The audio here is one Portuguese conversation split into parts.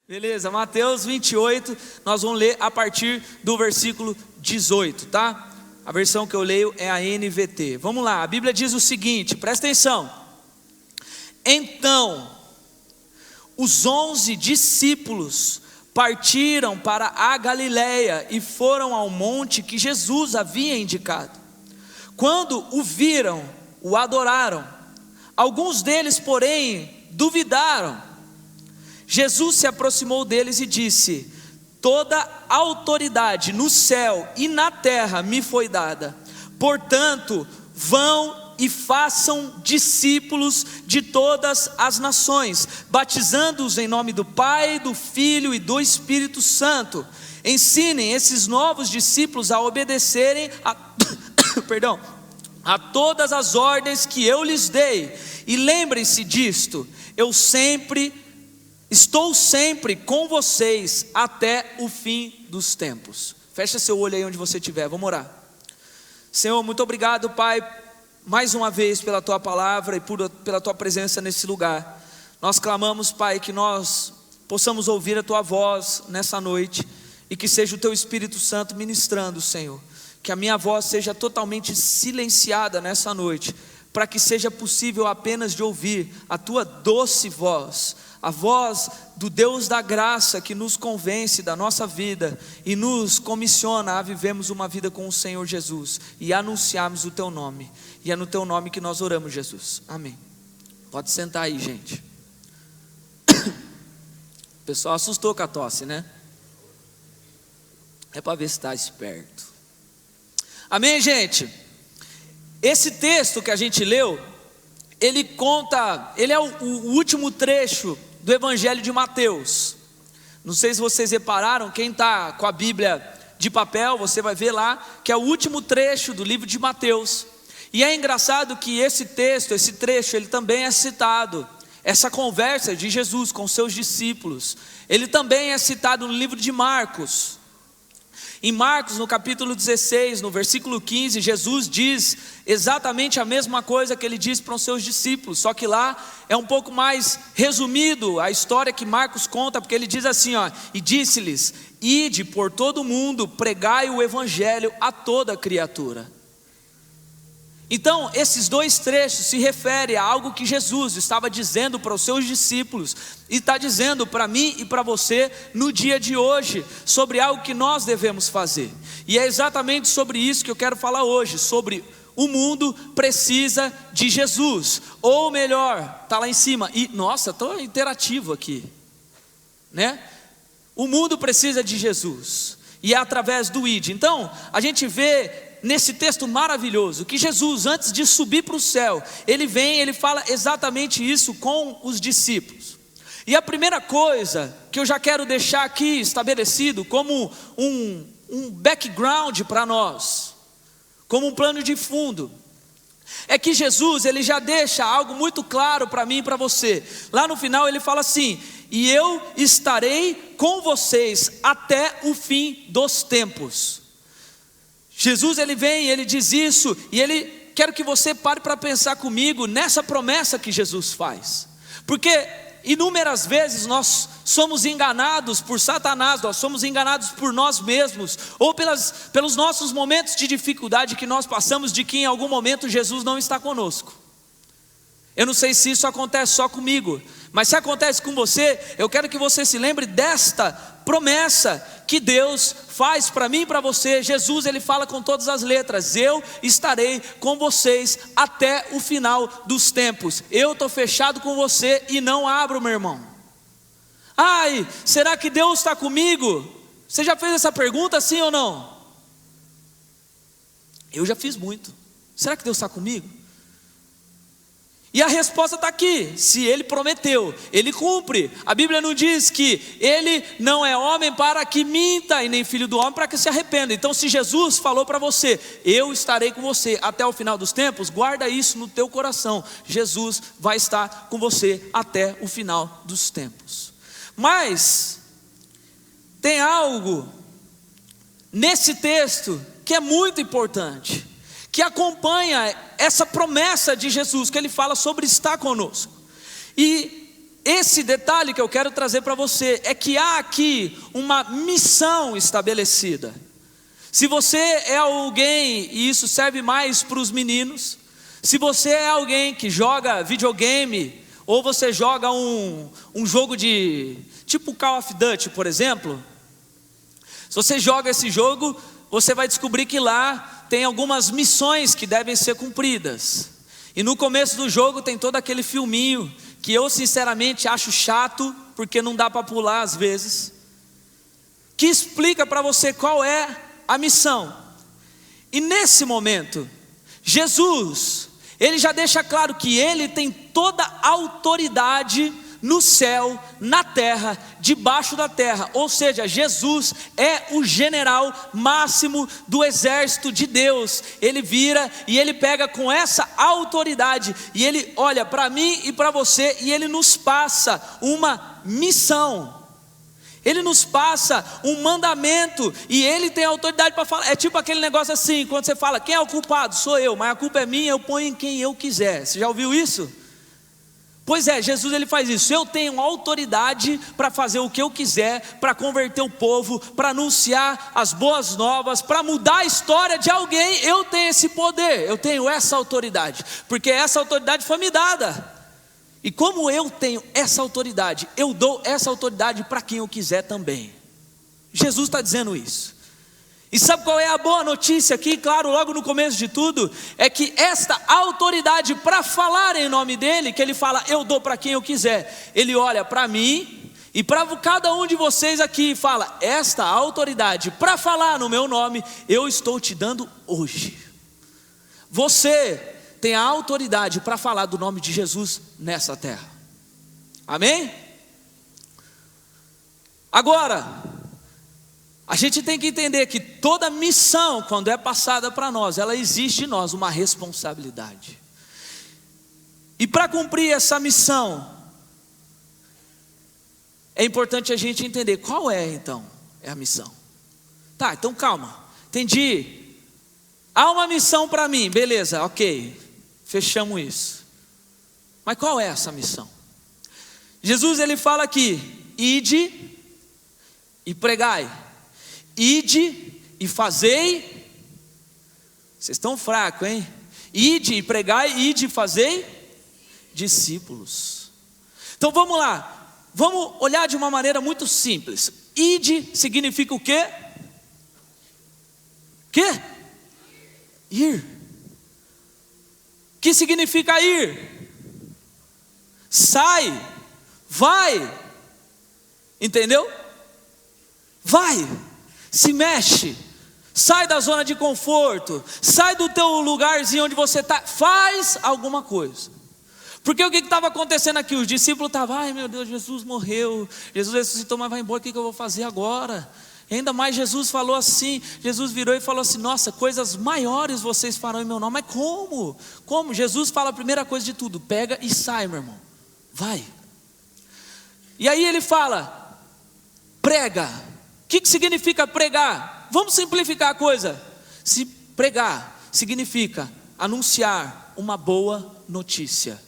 Beleza, Mateus 28, nós vamos ler a partir do versículo 18, tá? A versão que eu leio é a NVT. Vamos lá, a Bíblia diz o seguinte, presta atenção. Então, os 11 discípulos partiram para a Galileia e foram ao monte que Jesus havia indicado. Quando o viram, o adoraram. Alguns deles, porém, duvidaram. Jesus se aproximou deles e disse: toda autoridade no céu e na terra me foi dada. Portanto, vão e façam discípulos de todas as nações, batizando-os em nome do Pai, do Filho e do Espírito Santo. Ensinem esses novos discípulos a obedecerem a todas as ordens que eu lhes dei. E lembrem-se disto: estou sempre com vocês até o fim dos tempos. Fecha seu olho aí onde você estiver, vamos orar. Senhor, muito obrigado, Pai, mais uma vez pela Tua palavra e pela Tua presença nesse lugar. Nós clamamos, Pai, que nós possamos ouvir a Tua voz nessa noite e que seja o Teu Espírito Santo ministrando, Senhor. Que a minha voz seja totalmente silenciada nessa noite, para que seja possível apenas de ouvir a Tua doce voz, a voz do Deus da graça que nos convence da nossa vida e nos comissiona a vivermos uma vida com o Senhor Jesus e anunciarmos o Teu nome. E é no Teu nome que nós oramos, Jesus. Amém. Pode sentar aí, gente. O pessoal assustou com a tosse, né? É para ver se está esperto. Amém, gente? Esse texto que a gente leu, ele é o último trecho do Evangelho de Mateus. Não sei se vocês repararam, quem está com a Bíblia de papel, você vai ver lá, que é o último trecho do livro de Mateus. E é engraçado que esse trecho, ele também é citado, essa conversa de Jesus com seus discípulos, ele também é citado no livro de Marcos. Em Marcos, no capítulo 16, no versículo 15, Jesus diz exatamente a mesma coisa que ele disse para os seus discípulos, só que lá é um pouco mais resumido a história que Marcos conta, porque ele diz assim, e disse-lhes: ide por todo o mundo, pregai o evangelho a toda criatura. Então, esses dois trechos se referem a algo que Jesus estava dizendo para os seus discípulos e está dizendo para mim e para você no dia de hoje, sobre algo que nós devemos fazer. E é exatamente sobre isso que eu quero falar hoje, sobre o mundo precisa de Jesus, ou melhor, está lá em cima, e nossa, estou interativo aqui, né? O mundo precisa de Jesus, e é através do ID. Então, a gente vê nesse texto maravilhoso, que Jesus, antes de subir para o céu, ele fala exatamente isso com os discípulos. E a primeira coisa que eu já quero deixar aqui estabelecido como um background para nós, como um plano de fundo, é que Jesus, ele já deixa algo muito claro para mim e para você. Lá no final ele fala assim: e eu estarei com vocês até o fim dos tempos. Jesus, ele vem, ele diz isso, e quero que você pare para pensar comigo nessa promessa que Jesus faz, porque inúmeras vezes nós somos enganados por Satanás, nós somos enganados por nós mesmos, ou pelos nossos momentos de dificuldade que nós passamos, de que em algum momento Jesus não está conosco. Eu não sei se isso acontece só comigo, mas se acontece com você, eu quero que você se lembre desta promessa que Deus faz para mim e para você. Jesus, ele fala com todas as letras: eu estarei com vocês até o final dos tempos. Eu estou fechado com você e não abro, meu irmão. Ai, será que Deus está comigo? Você já fez essa pergunta, sim ou não? Eu já fiz muito. Será que Deus está comigo? E a resposta está aqui: se Ele prometeu, Ele cumpre. A Bíblia não diz que Ele não é homem para que minta, e nem filho do homem para que se arrependa. Então, se Jesus falou para você: eu estarei com você até o final dos tempos, guarda isso no teu coração. Jesus vai estar com você até o final dos tempos. Mas tem algo nesse texto que é muito importante, que acompanha essa promessa de Jesus, que ele fala sobre estar conosco. E esse detalhe que eu quero trazer para você é que há aqui uma missão estabelecida. Se você é alguém, e isso serve mais para os meninos, se você é alguém que joga videogame, ou você joga um jogo de, tipo Call of Duty, por exemplo, se você joga esse jogo, você vai descobrir que lá tem algumas missões que devem ser cumpridas. E no começo do jogo tem todo aquele filminho, que eu sinceramente acho chato, porque não dá para pular às vezes, que explica para você qual é a missão. E nesse momento, Jesus, ele já deixa claro que ele tem toda a autoridade no céu, na terra, debaixo da terra. Ou seja, Jesus é o general máximo do exército de Deus. Ele vira e ele pega com essa autoridade e ele olha para mim e para você e ele nos passa uma missão. Ele nos passa um mandamento e ele tem autoridade para falar. É tipo aquele negócio assim, quando você fala, quem é o culpado? Sou eu, mas a culpa é minha, eu ponho em quem eu quiser. Você já ouviu isso? Pois é, Jesus ele faz isso. Eu tenho autoridade para fazer o que eu quiser, para converter o povo, para anunciar as boas novas, para mudar a história de alguém. Eu tenho esse poder, eu tenho essa autoridade, porque essa autoridade foi me dada. E como eu tenho essa autoridade, eu dou essa autoridade para quem eu quiser também. Jesus está dizendo isso. E sabe qual é a boa notícia aqui? Claro, logo no começo de tudo, é que esta autoridade para falar em nome dele, que ele fala, eu dou para quem eu quiser. Ele olha para mim e para cada um de vocês aqui e fala, esta autoridade para falar no meu nome, eu estou te dando hoje. Você tem a autoridade para falar do nome de Jesus nessa terra. Amém? Agora, a gente tem que entender que toda missão, quando é passada para nós, ela exige de nós uma responsabilidade. E para cumprir essa missão, é importante a gente entender qual é então a missão. Tá, então calma, entendi. Há uma missão para mim, beleza, ok. Fechamos isso. Mas qual é essa missão? Jesus ele fala aqui, ide e pregai, ide e fazei. Vocês estão fracos, hein? Ide e pregai, ide e fazei discípulos. Então vamos lá, vamos olhar de uma maneira muito simples. Ide significa o quê? Quê? Ir. Que significa ir? Sai, vai, entendeu? Vai, se mexe, sai da zona de conforto, sai do teu lugarzinho onde você está, faz alguma coisa. Porque o que estava acontecendo aqui? Os discípulos estavam, ai meu Deus, Jesus morreu, Jesus ressuscitou, mas vai embora, o que eu vou fazer agora? Ainda mais Jesus falou assim, Jesus virou e falou assim, nossa, coisas maiores vocês farão em meu nome. Mas como? Como? Jesus fala a primeira coisa de tudo, pega e sai, meu irmão, vai. E aí ele fala, prega. O que significa pregar? Vamos simplificar a coisa. Se pregar significa anunciar uma boa notícia.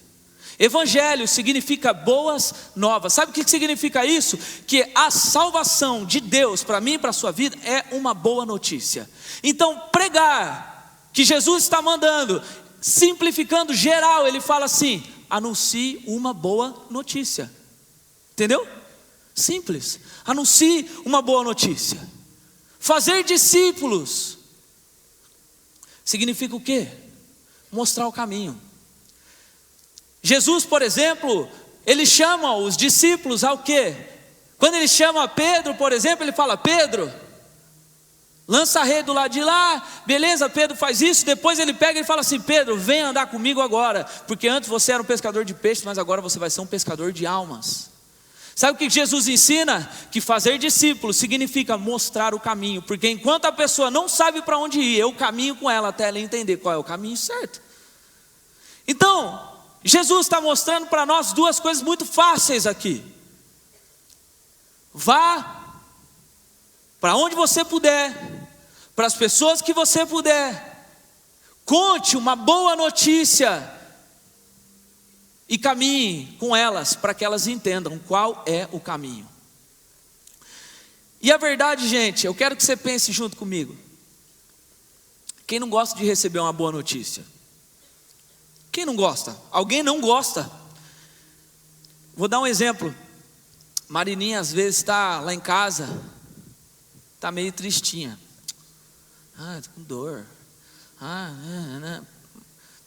Evangelho significa boas novas. Sabe o que significa isso? Que a salvação de Deus para mim e para a sua vida é uma boa notícia. Então pregar, que Jesus está mandando, simplificando geral, ele fala assim, anuncie uma boa notícia. Entendeu? Simples, anuncie uma boa notícia. Fazer discípulos significa o quê? Mostrar o caminho. Jesus, por exemplo, ele chama os discípulos ao quê? Quando ele chama Pedro, por exemplo, ele fala, Pedro, lança a rede do lado de lá, beleza, Pedro faz isso, depois ele pega e fala assim, Pedro, vem andar comigo agora, porque antes você era um pescador de peixes, mas agora você vai ser um pescador de almas. Sabe o que Jesus ensina? Que fazer discípulos significa mostrar o caminho, porque enquanto a pessoa não sabe para onde ir, eu caminho com ela até ela entender qual é o caminho certo. Então, Jesus está mostrando para nós duas coisas muito fáceis aqui. Vá para onde você puder, para as pessoas que você puder, conte uma boa notícia e caminhe com elas para que elas entendam qual é o caminho. E a verdade, gente, eu quero que você pense junto comigo. Quem não gosta de receber uma boa notícia? Quem não gosta? Alguém não gosta? Vou dar um exemplo. Marininha às vezes está lá em casa, está meio tristinha. Tô com dor.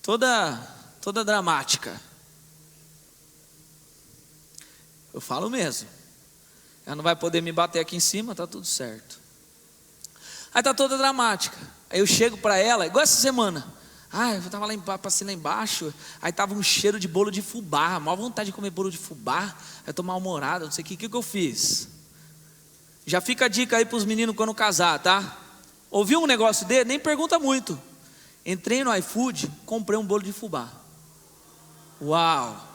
Toda dramática. Eu falo mesmo. Ela não vai poder me bater aqui em cima, tá tudo certo. Aí tá toda dramática. Aí eu chego para ela, igual essa semana. Eu tava passei lá embaixo. Aí tava um cheiro de bolo de fubá. A maior vontade de comer bolo de fubá. Aí eu tô mal-humorado, não sei o que eu fiz. Já fica a dica aí pros meninos quando casar, tá? Ouviu um negócio dele? Nem pergunta muito. Entrei no iFood, comprei um bolo de fubá. Uau!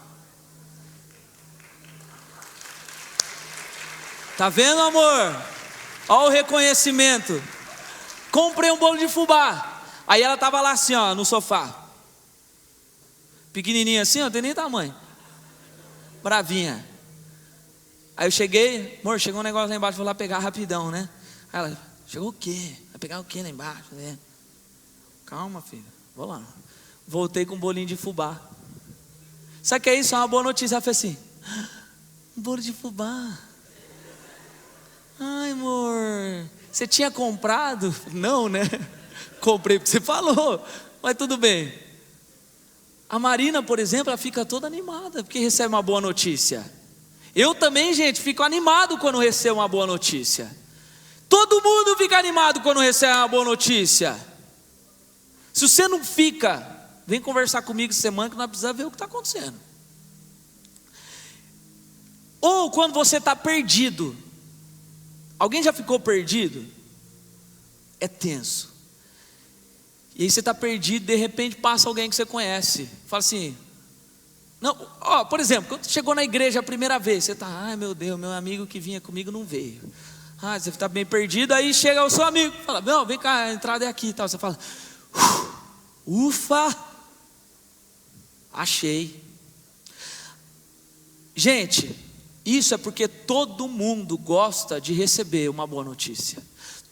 Tá vendo, amor? Olha o reconhecimento. Comprei um bolo de fubá. Aí ela tava lá assim, ó, no sofá. Pequenininha assim, ó, não tem nem tamanho. Bravinha. Aí eu cheguei, amor, chegou um negócio lá embaixo, vou lá pegar rapidão, né? Aí ela, chegou o quê? Vai pegar o quê lá embaixo? Né? Calma, filha, vou lá. Voltei com um bolinho de fubá. Sabe o que é isso? É uma boa notícia. Ela fez assim, um bolo de fubá. Ai, amor, você tinha comprado? Não, né? Comprei porque você falou, mas tudo bem. A Marina, por exemplo, ela fica toda animada porque recebe uma boa notícia. Eu também, gente, fico animado quando recebo uma boa notícia. Todo mundo fica animado quando recebe uma boa notícia. Se você não fica, vem conversar comigo essa semana que nós precisamos ver o que está acontecendo. Ou quando você está perdido. Alguém já ficou perdido? É tenso. E aí você está perdido, de repente passa alguém que você conhece. Fala assim, não, por exemplo, quando chegou na igreja a primeira vez, você está, ai meu Deus, meu amigo que vinha comigo não veio. Você está bem perdido, aí chega o seu amigo, fala, não, vem cá, a entrada é aqui e tal. Você fala, ufa, achei. Gente, isso é porque todo mundo gosta de receber uma boa notícia.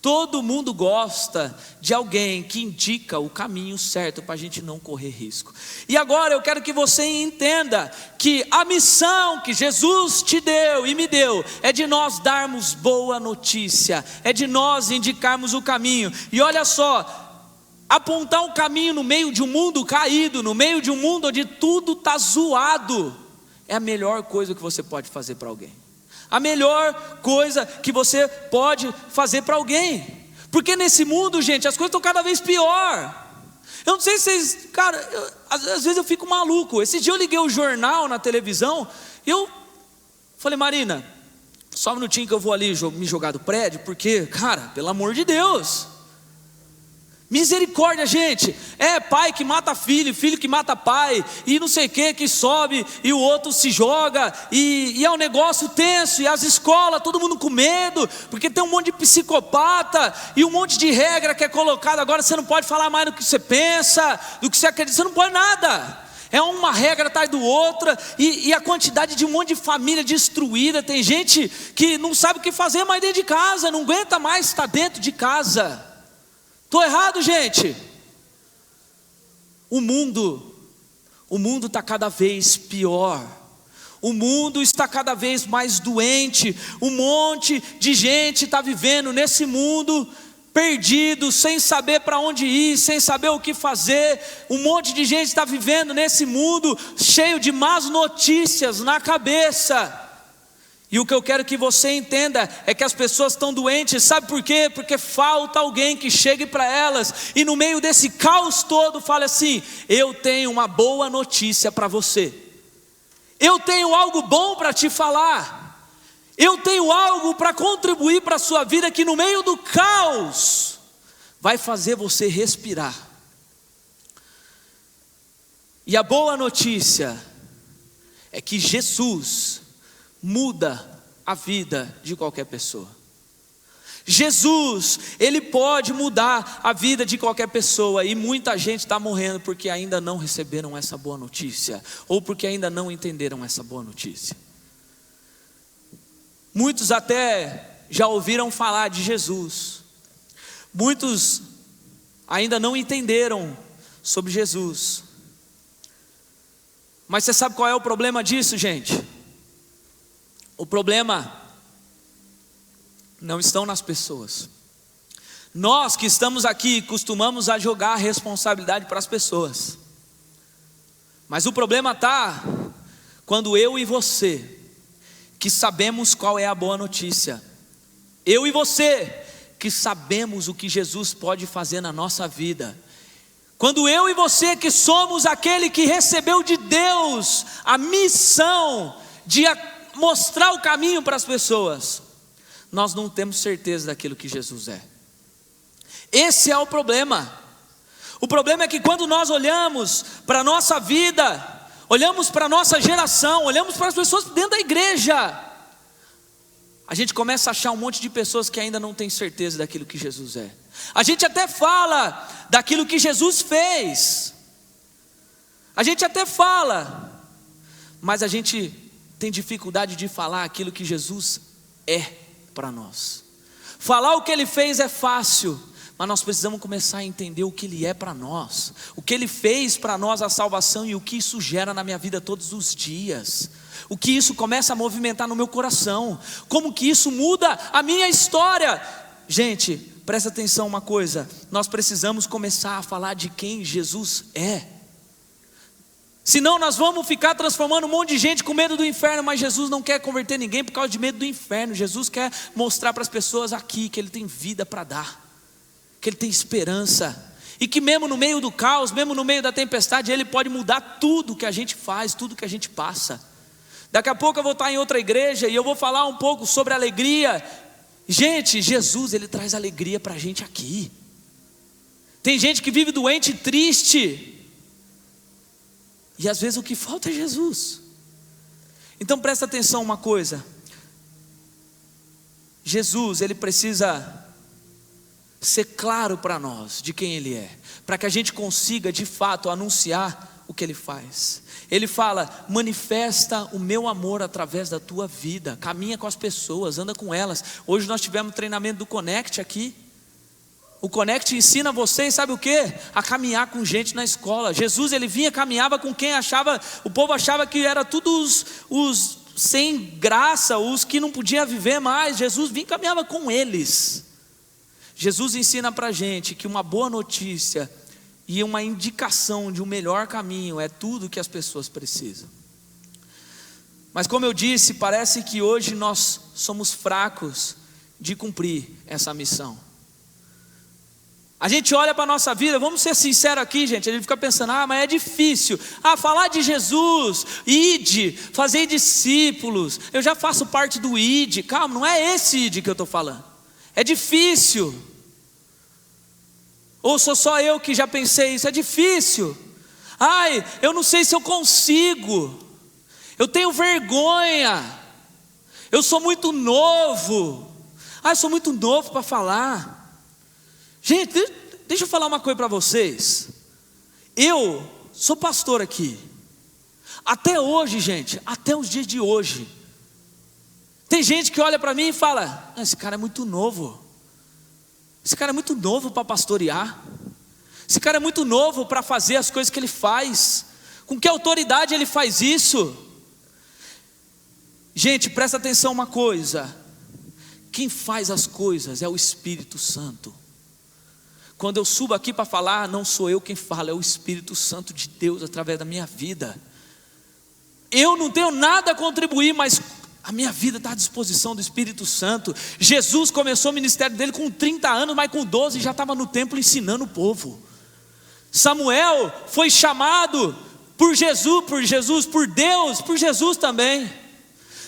Todo mundo gosta de alguém que indica o caminho certo para a gente não correr risco. E agora eu quero que você entenda que a missão que Jesus te deu e me deu é de nós darmos boa notícia, é de nós indicarmos o caminho. E olha só, apontar um caminho no meio de um mundo caído, no meio de um mundo onde tudo está zoado, é a melhor coisa que você pode fazer para alguém. A melhor coisa que você pode fazer para alguém. Porque nesse mundo, gente, as coisas estão cada vez pior. Eu não sei se vocês, cara, às vezes eu fico maluco. Esse dia eu liguei o jornal na televisão e eu falei, Marina, só um minutinho que eu vou ali me jogar do prédio, porque, cara, pelo amor de Deus. Misericórdia, gente. É pai que mata filho, filho que mata pai, e não sei o que sobe, e o outro se joga, e é um negócio tenso, e as escolas, todo mundo com medo, porque tem um monte de psicopata, e um monte de regra que é colocada. Agora você não pode falar mais do que você pensa, do que você acredita, você não pode nada. É uma regra atrás do outra, e a quantidade de um monte de família destruída. Tem gente que não sabe o que fazer mais dentro de casa, não aguenta mais estar dentro de casa. Estou errado, gente? O mundo está cada vez pior. O mundo está cada vez mais doente. Um monte de gente está vivendo nesse mundo perdido, sem saber para onde ir, sem saber o que fazer. Um monte de gente está vivendo nesse mundo cheio de más notícias na cabeça. E o que eu quero que você entenda é que as pessoas estão doentes, sabe por quê? Porque falta alguém que chegue para elas e no meio desse caos todo fale assim, eu tenho uma boa notícia para você. Eu tenho algo bom para te falar. Eu tenho algo para contribuir para a sua vida que no meio do caos vai fazer você respirar. E a boa notícia é que Jesus muda a vida de qualquer pessoa. Jesus, Ele pode mudar a vida de qualquer pessoa, e muita gente está morrendo porque ainda não receberam essa boa notícia, ou porque ainda não entenderam essa boa notícia. Muitos até já ouviram falar de Jesus, muitos ainda não entenderam sobre Jesus. Mas você sabe qual é o problema disso, gente? O problema não estão nas pessoas. Nós que estamos aqui costumamos a jogar a responsabilidade para as pessoas. Mas o problema está quando eu e você, que sabemos qual é a boa notícia, eu e você, que sabemos o que Jesus pode fazer na nossa vida, quando eu e você que somos aquele que recebeu de Deus a missão de mostrar o caminho para as pessoas, nós não temos certeza daquilo que Jesus é. Esse é o problema. O problema é que quando nós olhamos para a nossa vida, olhamos para a nossa geração, olhamos para as pessoas dentro da igreja, a gente começa a achar um monte de pessoas que ainda não têm certeza daquilo que Jesus é. A gente até fala daquilo que Jesus fez, a gente até fala, mas a gente tem dificuldade de falar aquilo que Jesus é para nós. Falar o que Ele fez é fácil, mas nós precisamos começar a entender o que Ele é para nós, o que Ele fez para nós, a salvação, e o que isso gera na minha vida todos os dias, o que isso começa a movimentar no meu coração, como que isso muda a minha história. Gente, presta atenção uma coisa, nós precisamos começar a falar de quem Jesus é. Senão nós vamos ficar transformando um monte de gente com medo do inferno, mas Jesus não quer converter ninguém por causa de medo do inferno. Jesus quer mostrar para as pessoas aqui que Ele tem vida para dar, que Ele tem esperança, e que mesmo no meio do caos, mesmo no meio da tempestade, Ele pode mudar tudo que a gente faz, tudo que a gente passa. Daqui a pouco eu vou estar em outra igreja e eu vou falar um pouco sobre alegria. Gente, Jesus, Ele traz alegria para a gente aqui. Tem gente que vive doente e triste, e às vezes o que falta é Jesus. Então presta atenção uma coisa, Jesus, Ele precisa ser claro para nós de quem Ele é, para que a gente consiga de fato anunciar o que Ele faz. Ele fala: manifesta o meu amor através da tua vida, caminha com as pessoas, anda com elas. Hoje nós tivemos treinamento do Connect aqui. O Connect ensina vocês, sabe o que? A caminhar com gente na escola. Jesus, Ele vinha, caminhava com quem achava, o povo achava que era tudo os sem graça, os que não podiam viver mais. Jesus vinha e caminhava com eles. Jesus ensina para a gente que uma boa notícia e uma indicação de um melhor caminho é tudo que as pessoas precisam. Mas como eu disse, parece que hoje nós somos fracos de cumprir essa missão. A gente olha para a nossa vida, vamos ser sinceros aqui, gente, a gente fica pensando: mas é difícil, falar de Jesus, ide, fazer discípulos, eu já faço parte do ide. Calma, não é esse ide que eu estou falando, é difícil. Ou sou só eu que já pensei isso? É difícil. Eu não sei se eu consigo, eu tenho vergonha, eu sou muito novo. Eu sou muito novo para falar. Gente, deixa eu falar uma coisa para vocês. Eu sou pastor aqui. Até hoje, gente, até os dias de hoje, tem gente que olha para mim e fala: esse cara é muito novo. Esse cara é muito novo para pastorear. Esse cara é muito novo para fazer as coisas que ele faz. Com que autoridade ele faz isso? Gente, presta atenção uma coisa: quem faz as coisas é o Espírito Santo. Quando eu subo aqui para falar, não sou eu quem fala, é o Espírito Santo de Deus através da minha vida. Eu não tenho nada a contribuir, mas a minha vida está à disposição do Espírito Santo. Jesus começou o ministério dele com 30 anos, mas com 12 já estava no templo ensinando o povo. Samuel foi chamado por Deus, por Jesus também.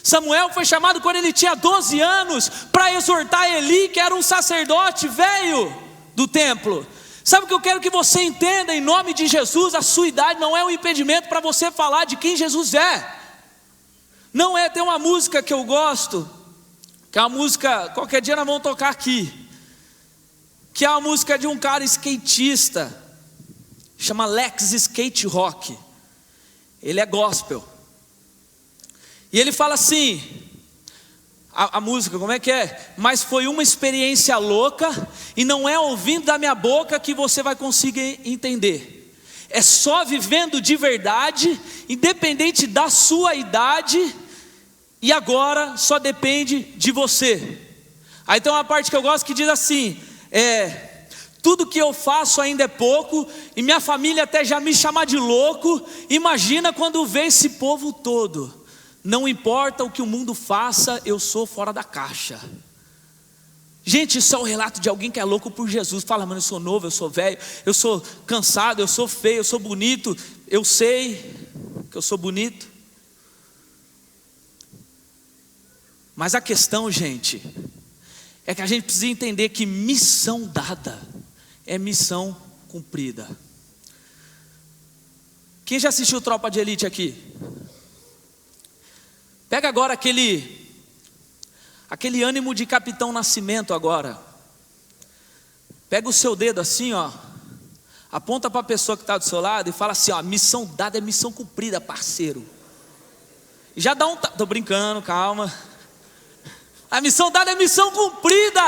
Samuel foi chamado quando ele tinha 12 anos para exortar Eli, que era um sacerdote velho do templo. Sabe o que eu quero que você entenda, em nome de Jesus? A sua idade não é um impedimento para você falar de quem Jesus é. Não é. Tem uma música que eu gosto, que é uma música, qualquer dia nós vamos tocar aqui, que é uma música de um cara skatista, chama Lex Skate Rock. Ele é gospel. E ele fala assim, a música, como é que é? Mas foi uma experiência louca, e não é ouvindo da minha boca que você vai conseguir entender. É só vivendo de verdade, independente da sua idade, e agora só depende de você. Aí tem uma parte que eu gosto que diz assim, tudo que eu faço ainda é pouco, e minha família até já me chama de louco. Imagina quando vê esse povo todo. Não importa o que o mundo faça, eu sou fora da caixa. Gente, isso é o relato de alguém que é louco por Jesus. Fala, mano, eu sou novo, eu sou velho, eu sou cansado, eu sou feio, eu sou bonito. Eu sei que eu sou bonito. Mas a questão, gente, é que a gente precisa entender que missão dada é missão cumprida. Quem já assistiu Tropa de Elite aqui? Pega agora aquele ânimo de Capitão Nascimento agora. Pega o seu dedo assim, ó, aponta para a pessoa que está do seu lado e fala assim, ó, missão dada é missão cumprida, parceiro. E já dá tô brincando, calma. A missão dada é missão cumprida.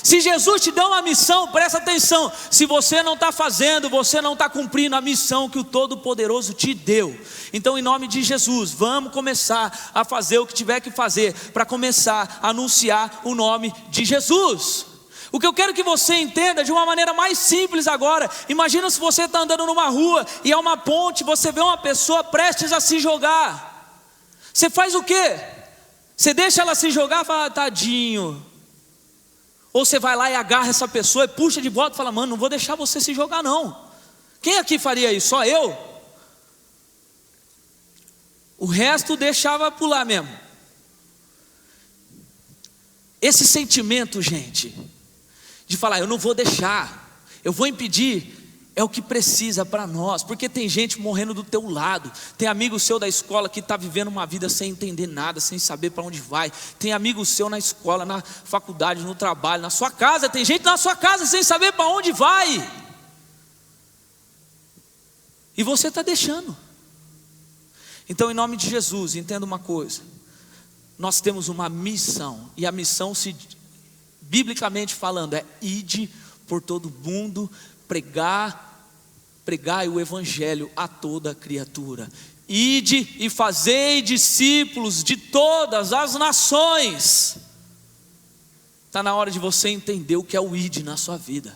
Se Jesus te deu uma missão, presta atenção. Se você não está fazendo, você não está cumprindo a missão que o Todo-Poderoso te deu. Então, em nome de Jesus, vamos começar a fazer o que tiver que fazer para começar a anunciar o nome de Jesus. O que eu quero que você entenda de uma maneira mais simples agora. Imagina se você está andando numa rua e é uma ponte, você vê uma pessoa prestes a se jogar. Você faz o quê? Você deixa ela se jogar e fala, tadinho. Ou você vai lá e agarra essa pessoa e puxa de volta e fala, mano, não vou deixar você se jogar não. Quem aqui faria isso? Só eu? O resto deixava pular mesmo. Esse sentimento, gente, de falar, eu não vou deixar, eu vou impedir, é o que precisa para nós. Porque tem gente morrendo do teu lado. Tem amigo seu da escola que está vivendo uma vida sem entender nada, sem saber para onde vai. Tem amigo seu na escola, na faculdade, no trabalho, na sua casa. Tem gente na sua casa sem saber para onde vai. E você está deixando. Então, em nome de Jesus, entenda uma coisa. Nós temos uma missão. E a missão, biblicamente falando, é ide por todo mundo, pregai o evangelho a toda criatura. Ide e fazei discípulos de todas as nações. Está na hora de você entender o que é o ide na sua vida.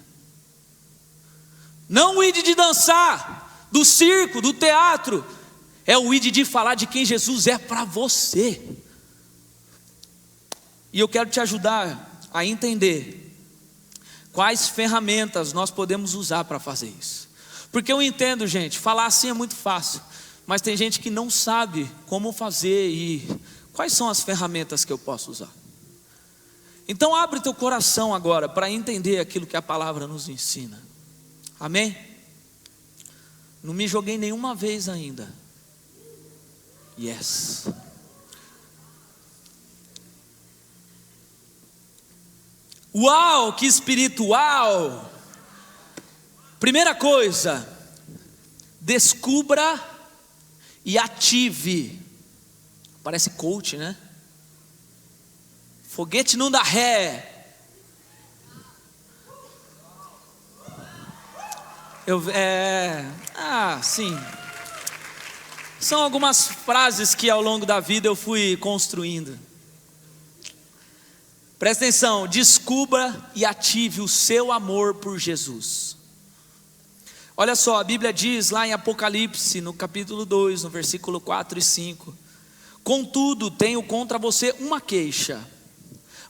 Não o ide de dançar, do circo, do teatro. É o ide de falar de quem Jesus é para você. E eu quero te ajudar a entender quais ferramentas nós podemos usar para fazer isso. Porque eu entendo, gente, falar assim é muito fácil, mas tem gente que não sabe como fazer e quais são as ferramentas que eu posso usar. Então abre teu coração agora para entender aquilo que a palavra nos ensina. Amém? Não me joguei nenhuma vez ainda. Yes. Uau, que espiritual! Primeira coisa, descubra e ative. Parece coach, né? Foguete não dá ré. Sim. São algumas frases que ao longo da vida eu fui construindo. Presta atenção, descubra e ative o seu amor por Jesus. Olha só, a Bíblia diz lá em Apocalipse, no capítulo 2, no versículo 4 e 5: contudo, tenho contra você uma queixa.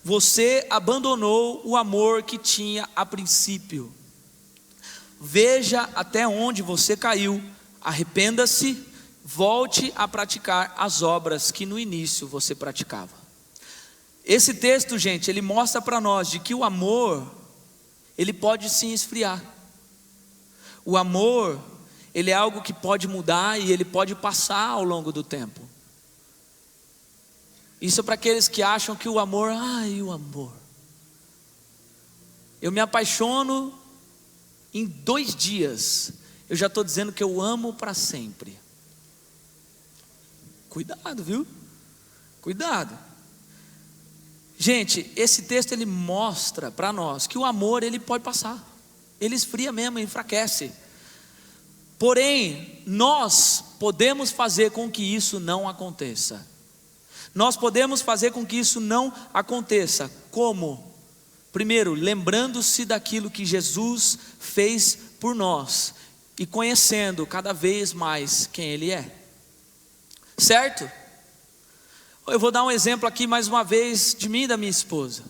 Você abandonou o amor que tinha a princípio. Veja até onde você caiu, arrependa-se, volte a praticar as obras que no início você praticava. Esse texto, gente, ele mostra para nós de que o amor, ele pode sim esfriar. O amor, ele é algo que pode mudar e ele pode passar ao longo do tempo. Isso é para aqueles que acham que o amor, o amor. Eu me apaixono, em 2 dias, eu já estou dizendo que eu amo para sempre. Cuidado, viu? Cuidado. Gente, esse texto ele mostra para nós que o amor ele pode passar. Ele esfria mesmo, enfraquece. Porém, nós podemos fazer com que isso não aconteça. Nós podemos fazer com que isso não aconteça. Como? Primeiro, lembrando-se daquilo que Jesus fez por nós e conhecendo cada vez mais quem Ele é. Certo? Eu vou dar um exemplo aqui mais uma vez de mim e da minha esposa.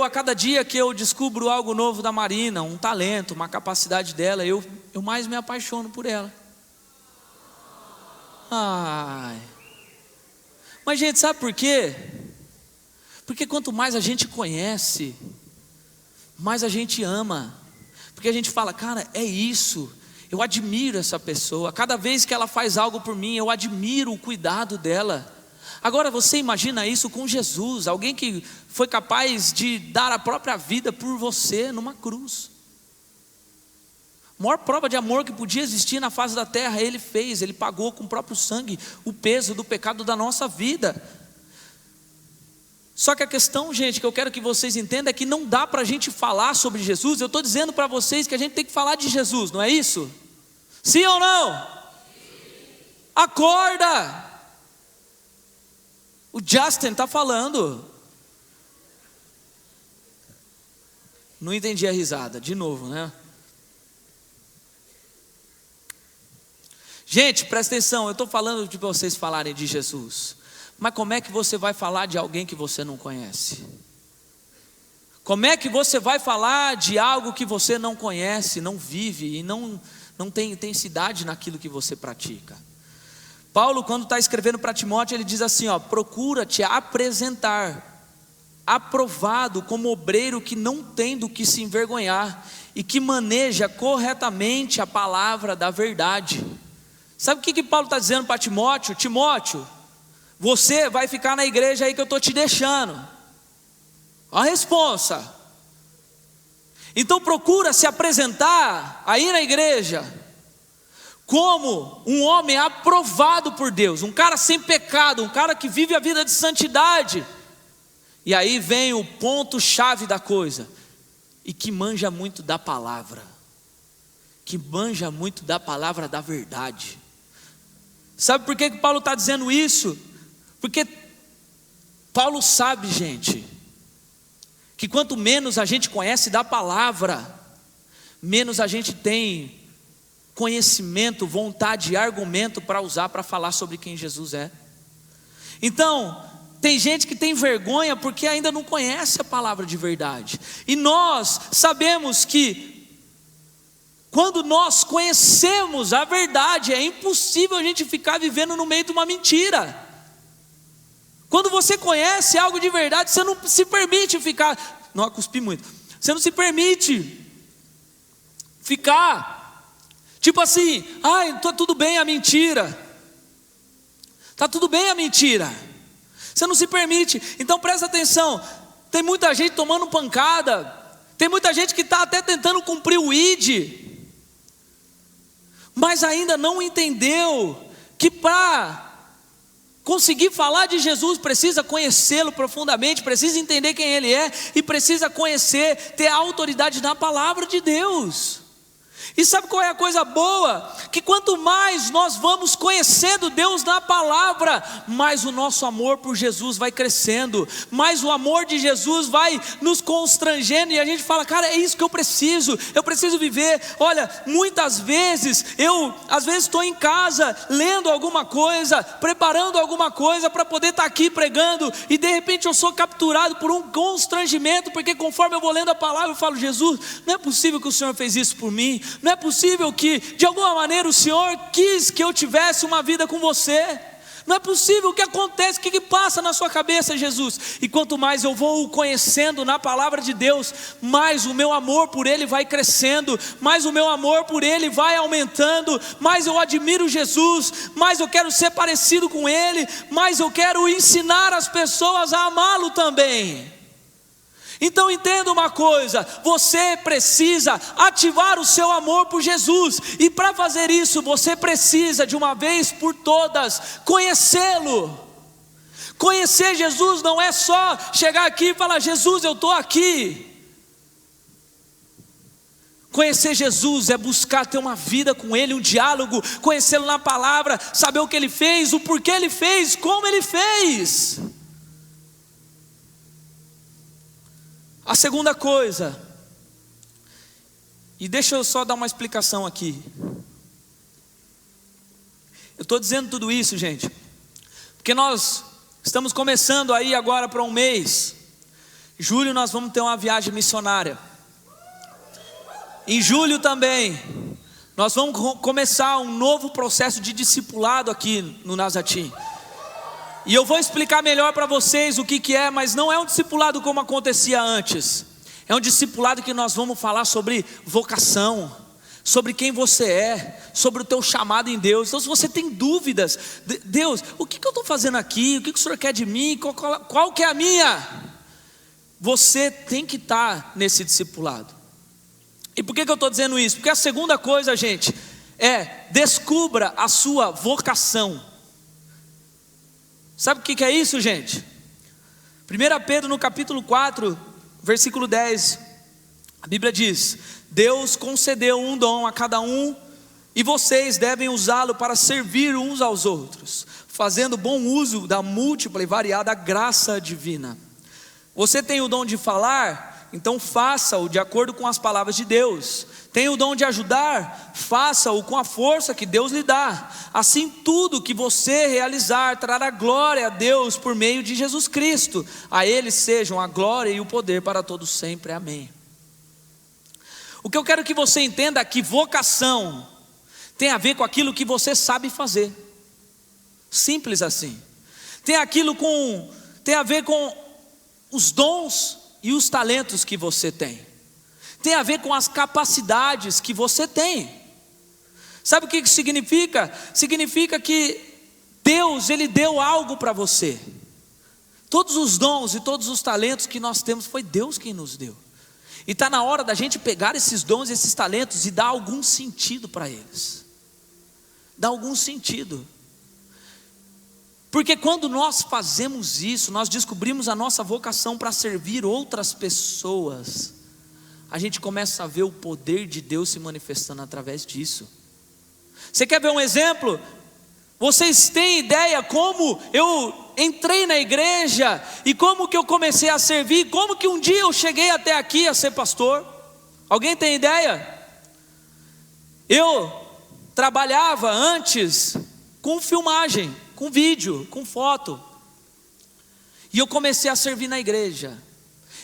A cada dia que eu descubro algo novo da Marina, um talento, uma capacidade dela, eu mais me apaixono por ela. Mas gente, sabe por quê? Porque quanto mais a gente conhece, mais a gente ama. Porque a gente fala, cara, é isso, eu admiro essa pessoa. Cada vez que ela faz algo por mim, eu admiro o cuidado dela. Agora você imagina isso com Jesus, alguém que foi capaz de dar a própria vida por você numa cruz. A maior prova de amor que podia existir na face da terra, Ele fez, Ele pagou com o próprio sangue o peso do pecado da nossa vida. Só que a questão, gente, que eu quero que vocês entendam é que não dá para a gente falar sobre Jesus. Eu estou dizendo para vocês que a gente tem que falar de Jesus, não é isso? Sim ou não? Acorda! O Justin está falando. Não entendi a risada, de novo, né? Gente, presta atenção, eu estou falando de vocês falarem de Jesus. Mas como é que você vai falar de alguém que você não conhece? Como é que você vai falar de algo que você não conhece, não vive e não tem intensidade naquilo que você pratica? Paulo, quando está escrevendo para Timóteo, ele diz assim, procura te apresentar aprovado como obreiro que não tem do que se envergonhar e que maneja corretamente a palavra da verdade. Sabe o que Paulo está dizendo para Timóteo? Timóteo, você vai ficar na igreja aí que eu estou te deixando. A responsa. Então procura se apresentar aí na igreja como um homem aprovado por Deus, um cara sem pecado, um cara que vive a vida de santidade. E aí vem o ponto chave da coisa, e que manja muito da palavra, que manja muito da palavra da verdade. Sabe por que Paulo está dizendo isso? Porque Paulo sabe, gente, que quanto menos a gente conhece da palavra, menos a gente tem conhecimento, vontade e argumento para usar para falar sobre quem Jesus é. Então, tem gente que tem vergonha porque ainda não conhece a palavra de verdade. E nós sabemos que quando nós conhecemos a verdade, é impossível a gente ficar vivendo no meio de uma mentira. Quando você conhece algo de verdade, você não se permite ficar, não cuspi muito, você não se permite ficar, tipo assim, tá tudo bem a mentira, tá tudo bem a mentira, você não se permite. Então presta atenção, tem muita gente tomando pancada, tem muita gente que está até tentando cumprir o ID, mas ainda não entendeu que para conseguir falar de Jesus precisa conhecê-lo profundamente, precisa entender quem Ele é e precisa conhecer, ter a autoridade na palavra de Deus. E sabe qual é a coisa boa? Que quanto mais nós vamos conhecendo Deus na palavra, mais o nosso amor por Jesus vai crescendo, mais o amor de Jesus vai nos constrangendo, e a gente fala, cara, é isso que eu preciso viver. Olha, muitas vezes, às vezes estou em casa, lendo alguma coisa, preparando alguma coisa para poder estar aqui pregando, e de repente eu sou capturado por um constrangimento, porque conforme eu vou lendo a palavra, eu falo, Jesus, não é possível que o Senhor fez isso por mim, não é possível que de alguma maneira o Senhor quis que eu tivesse uma vida com você, Não é possível, o que acontece, o que passa na sua cabeça, Jesus? E quanto mais eu vou o conhecendo na palavra de Deus, mais o meu amor por Ele vai crescendo, mais o meu amor por Ele vai aumentando, mais eu admiro Jesus, mais eu quero ser parecido com Ele, mais eu quero ensinar as pessoas a amá-lo também. Então entenda uma coisa, você precisa ativar o seu amor por Jesus, e para fazer isso você precisa de uma vez por todas conhecê-lo. Conhecer Jesus não é só chegar aqui e falar: Jesus, eu estou aqui. Conhecer Jesus é buscar ter uma vida com Ele, um diálogo, conhecê-lo na palavra, saber o que Ele fez, o porquê Ele fez, como Ele fez. A segunda coisa, e deixa eu só dar uma explicação aqui. Eu estou dizendo tudo isso, gente, porque nós estamos começando aí agora para um mês. Em julho nós vamos ter uma viagem missionária. Em julho também nós vamos começar um novo processo de discipulado aqui no Nazatim. E eu vou explicar melhor para vocês o que é, mas não é um discipulado como acontecia antes. É um discipulado que nós vamos falar sobre vocação, sobre quem você é, sobre o teu chamado em Deus. Então se você tem dúvidas, Deus, o que eu estou fazendo aqui? O que o Senhor quer de mim? Qual que é a minha? Você tem que estar nesse discipulado. E por que eu estou dizendo isso? Porque a segunda coisa, gente, é: descubra a sua vocação. Sabe o que é isso, gente? 1 Pedro no capítulo 4, versículo 10, a Bíblia diz: Deus concedeu um dom a cada um, e vocês devem usá-lo para servir uns aos outros, fazendo bom uso da múltipla e variada graça divina. Você tem o dom de falar? Então faça-o de acordo com as palavras de Deus. Tem o dom de ajudar? Faça-o com a força que Deus lhe dá. Assim tudo que você realizar trará glória a Deus por meio de Jesus Cristo. A Ele sejam a glória e o poder para todos sempre. Amém. O que eu quero que você entenda é que vocação tem a ver com aquilo que você sabe fazer. Simples assim. Tem a ver com os dons e os talentos que você tem. Tem a ver com as capacidades que você tem. Sabe o que isso significa? Significa que Deus, Ele deu algo para você. Todos os dons e todos os talentos que nós temos, foi Deus quem nos deu. E está na hora da gente pegar esses dons, esses talentos, e dar algum sentido para eles. Dar algum sentido. Porque quando nós fazemos isso, nós descobrimos a nossa vocação para servir outras pessoas, a gente começa a ver o poder de Deus se manifestando através disso. Você quer ver um exemplo? Vocês têm ideia como eu entrei na igreja e como que eu comecei a servir? Como que um dia eu cheguei até aqui a ser pastor? Alguém tem ideia? Eu trabalhava antes com filmagem, com vídeo, com foto, e eu comecei a servir na igreja.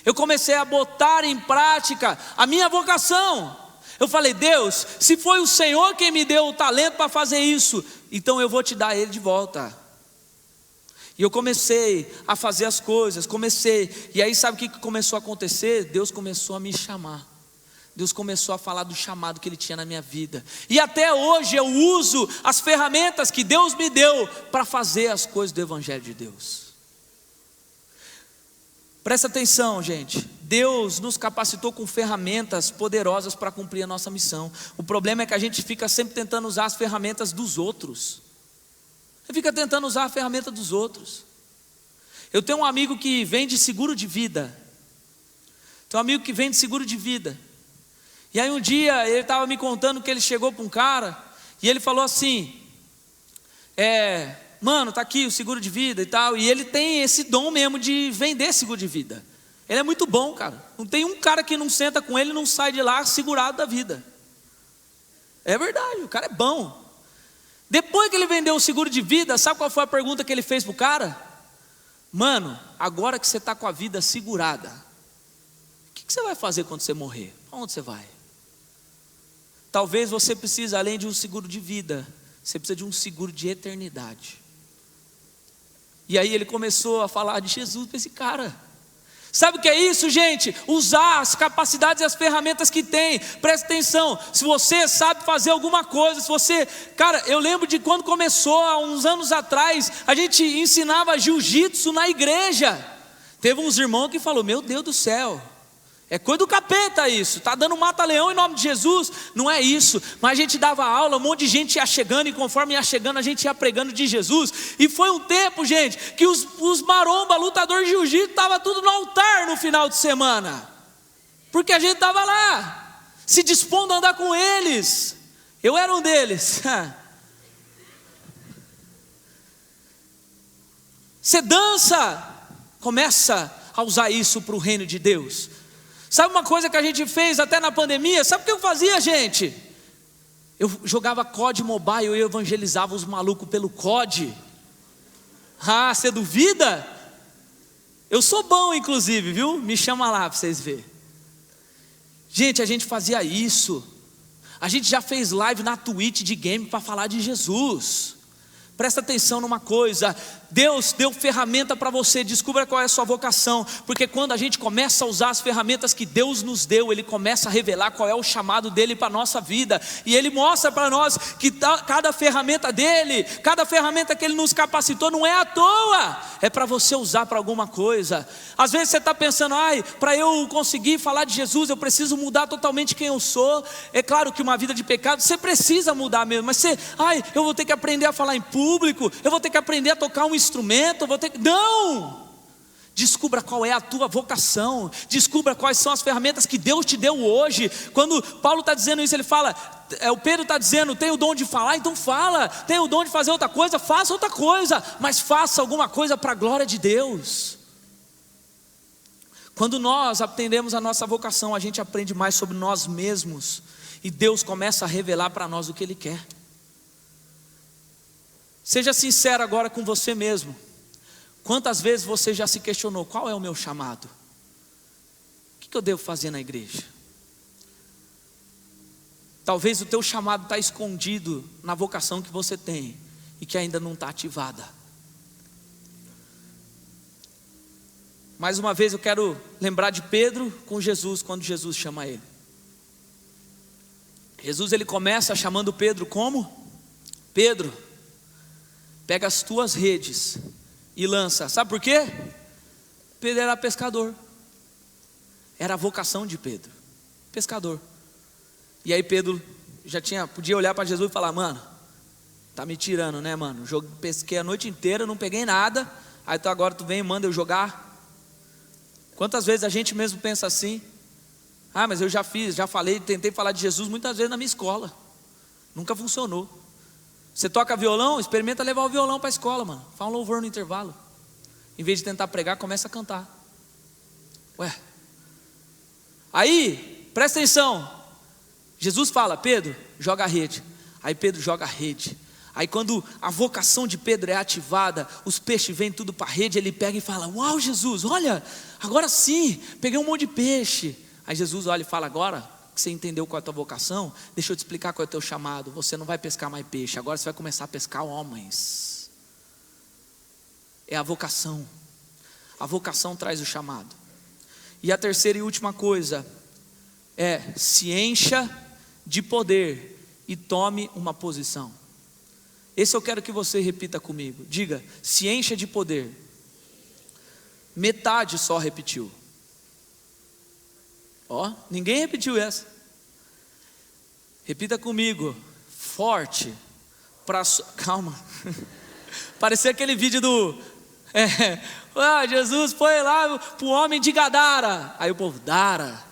Eu comecei a botar em prática a minha vocação. Eu falei: Deus, se foi o Senhor quem me deu o talento para fazer isso, então eu vou te dar ele de volta. E eu comecei a fazer as coisas, e aí sabe o que começou a acontecer? Deus começou a me chamar. Deus começou a falar do chamado que Ele tinha na minha vida. E até hoje eu uso as ferramentas que Deus me deu para fazer as coisas do Evangelho de Deus. Presta atenção, gente. Deus nos capacitou com ferramentas poderosas para cumprir a nossa missão. O problema é que a gente fica sempre tentando usar as ferramentas dos outros. Você fica tentando usar a ferramenta dos outros. Eu tenho um amigo que vende seguro de vida. E aí um dia ele estava me contando que ele chegou para um cara e ele falou assim: mano, tá aqui o seguro de vida e tal. E ele tem esse dom mesmo de vender seguro de vida. Ele é muito bom, cara. Não tem um cara que não senta com ele e não sai de lá segurado da vida. É verdade, o cara é bom. Depois que ele vendeu o seguro de vida, sabe qual foi a pergunta que ele fez pro cara? Mano, agora que você está com a vida segurada, o que você vai fazer quando você morrer? Aonde você vai? Talvez você precise, além de um seguro de vida, você precisa de um seguro de eternidade. E aí ele começou a falar de Jesus para esse cara. Sabe o que é isso, gente? Usar as capacidades e as ferramentas que tem. Presta atenção, se você sabe fazer alguma coisa, se você... Cara, eu lembro de quando começou, há uns anos atrás, a gente ensinava jiu-jitsu na igreja. Teve uns irmãos que falaram, meu Deus do céu, é coisa do capeta isso, está dando mata-leão em nome de Jesus. Não é isso, mas a gente dava aula, um monte de gente ia chegando, e conforme ia chegando a gente ia pregando de Jesus. E foi um tempo, gente, que os maromba, lutadores de jiu-jitsu, estavam tudo no altar no final de semana, porque a gente estava lá, se dispondo a andar com eles. Eu era um deles. Você dança, começa a usar isso para o reino de Deus. Sabe uma coisa que a gente fez até na pandemia? Sabe o que eu fazia, gente? Eu jogava COD Mobile, eu evangelizava os malucos pelo COD. Ah, você duvida? Eu sou bom, inclusive, viu? Me chama lá para vocês verem. Gente, a gente fazia isso. A gente já fez live na Twitch de game para falar de Jesus. Presta atenção numa coisa, Deus deu ferramenta para você, descubra qual é a sua vocação, porque quando a gente começa a usar as ferramentas que Deus nos deu, Ele começa a revelar qual é o chamado dEle para a nossa vida, e Ele mostra para nós que cada ferramenta dEle, cada ferramenta que Ele nos capacitou não é à toa, é para você usar para alguma coisa. Às vezes você está pensando, para eu conseguir falar de Jesus, eu preciso mudar totalmente quem eu sou. É claro que uma vida de pecado, você precisa mudar mesmo, mas eu vou ter que aprender a falar em público, eu vou ter que aprender a tocar um instrumento, não! Descubra qual é a tua vocação, descubra quais são as ferramentas que Deus te deu hoje. Quando Paulo está dizendo isso, ele fala, o Pedro está dizendo, tem o dom de falar, então fala, tem o dom de fazer outra coisa, faça outra coisa, mas faça alguma coisa para a glória de Deus. Quando nós aprendemos a nossa vocação, a gente aprende mais sobre nós mesmos, e Deus começa a revelar para nós o que Ele quer. Seja sincero agora com você mesmo. Quantas vezes você já se questionou, qual é o meu chamado? O que eu devo fazer na igreja? Talvez o teu chamado está escondido na vocação que você tem e que ainda não está ativada. Mais uma vez eu quero lembrar de Pedro com Jesus, quando Jesus chama ele. Jesus ele começa chamando Pedro como? Pedro, pega as tuas redes e lança. Sabe por quê? Pedro era pescador. Era a vocação de Pedro, pescador. E aí Pedro podia olhar para Jesus e falar, mano, tá me tirando, né, mano? Pesquei a noite inteira, não peguei nada, aí agora tu vem e manda eu jogar. Quantas vezes a gente mesmo pensa assim? Mas eu já falei, tentei falar de Jesus muitas vezes na minha escola, nunca funcionou. Você toca violão, experimenta levar o violão para a escola, mano. Fala um louvor no intervalo. Em vez de tentar pregar, começa a cantar. Aí, presta atenção. Jesus fala, Pedro, joga a rede. Aí Pedro joga a rede. Aí quando a vocação de Pedro é ativada, os peixes vêm tudo para a rede, ele pega e fala, uau Jesus, olha, agora sim, peguei um monte de peixe. Aí Jesus olha e fala, agora que você entendeu qual é a tua vocação, deixa eu te explicar qual é o teu chamado. Você não vai pescar mais peixe, agora você vai começar a pescar homens. É a vocação. A vocação traz o chamado. E a terceira e última coisa é, se encha de poder e tome uma posição. Esse eu quero que você repita comigo. Diga, se encha de poder. Metade só repetiu. Ninguém repetiu essa. Repita comigo, forte. Calma. Parecia aquele vídeo do Jesus foi lá para o homem de Gadara. Aí o povo, Dara.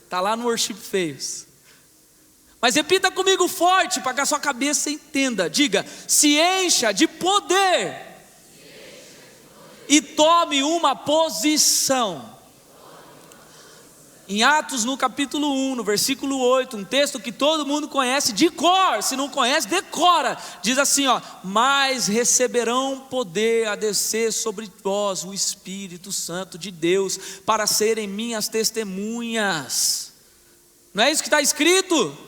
Está lá no Worship Feios. Mas repita comigo forte, para que a sua cabeça entenda. Diga, se encha de poder e tome uma posição. Em Atos no capítulo 1, no versículo 8, um texto que todo mundo conhece de cor, se não conhece, decora. Diz assim, mas receberão poder a descer sobre vós o Espírito Santo de Deus, para serem minhas testemunhas. Não é isso que está escrito?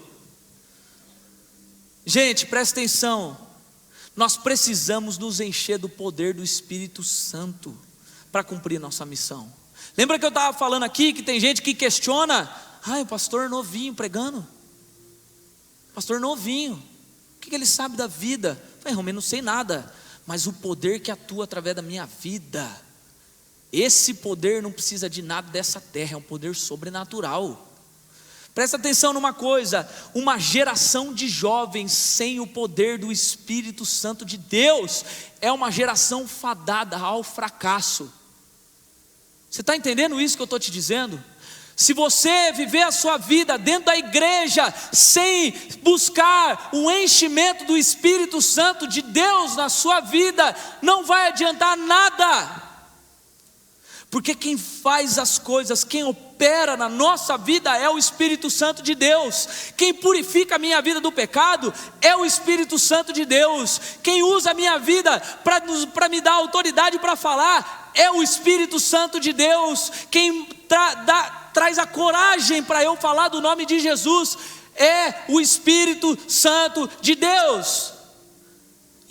Gente, presta atenção. Nós precisamos nos encher do poder do Espírito Santo para cumprir nossa missão. Lembra que eu estava falando aqui que tem gente que questiona: o pastor novinho pregando, pastor novinho, o que ele sabe da vida? Eu falei: Romero, não sei nada, mas o poder que atua através da minha vida, esse poder não precisa de nada dessa terra, é um poder sobrenatural. Presta atenção numa coisa: uma geração de jovens sem o poder do Espírito Santo de Deus é uma geração fadada ao fracasso. Você está entendendo isso que eu estou te dizendo? Se você viver a sua vida dentro da igreja sem buscar o enchimento do Espírito Santo de Deus na sua vida, não vai adiantar nada. Porque quem faz as coisas, quem opera na nossa vida é o Espírito Santo de Deus. Quem purifica a minha vida do pecado é o Espírito Santo de Deus. Quem usa a minha vida para me dar autoridade para falar é o Espírito Santo de Deus. Quem traz a coragem para eu falar do nome de Jesus é o Espírito Santo de Deus.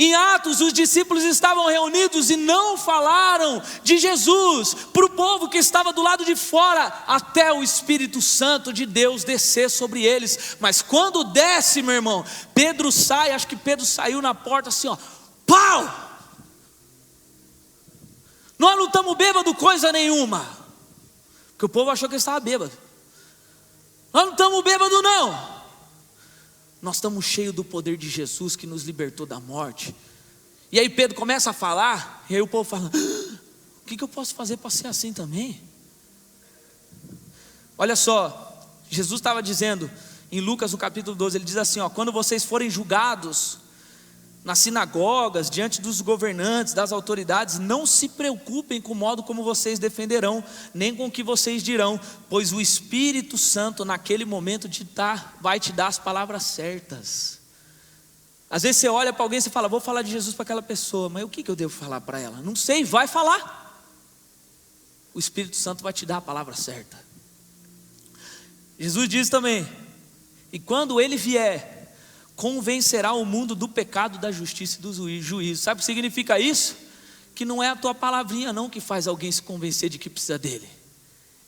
Em Atos, os discípulos estavam reunidos e não falaram de Jesus para o povo que estava do lado de fora, até o Espírito Santo de Deus descer sobre eles. Mas quando desce, meu irmão, Pedro sai, acho que Pedro saiu na porta assim, pau! Nós não estamos bêbados coisa nenhuma, porque o povo achou que ele estava bêbado. Nós não estamos bêbados não. Nós estamos cheios do poder de Jesus que nos libertou da morte. E aí Pedro começa a falar, e aí o povo fala: o que eu posso fazer para ser assim também? Olha só, Jesus estava dizendo em Lucas no capítulo 12, ele diz assim: quando vocês forem julgados nas sinagogas, diante dos governantes, das autoridades, não se preocupem com o modo como vocês defenderão, nem com o que vocês dirão, pois o Espírito Santo naquele momento vai te dar as palavras certas. Às vezes você olha para alguém e você fala: vou falar de Jesus para aquela pessoa, mas o que eu devo falar para ela? Não sei, vai falar. O Espírito Santo vai te dar a palavra certa. Jesus diz também: e quando Ele vier, convencerá o mundo do pecado, da justiça e do juízo. Sabe o que significa isso? Que não é a tua palavrinha não que faz alguém se convencer de que precisa dele.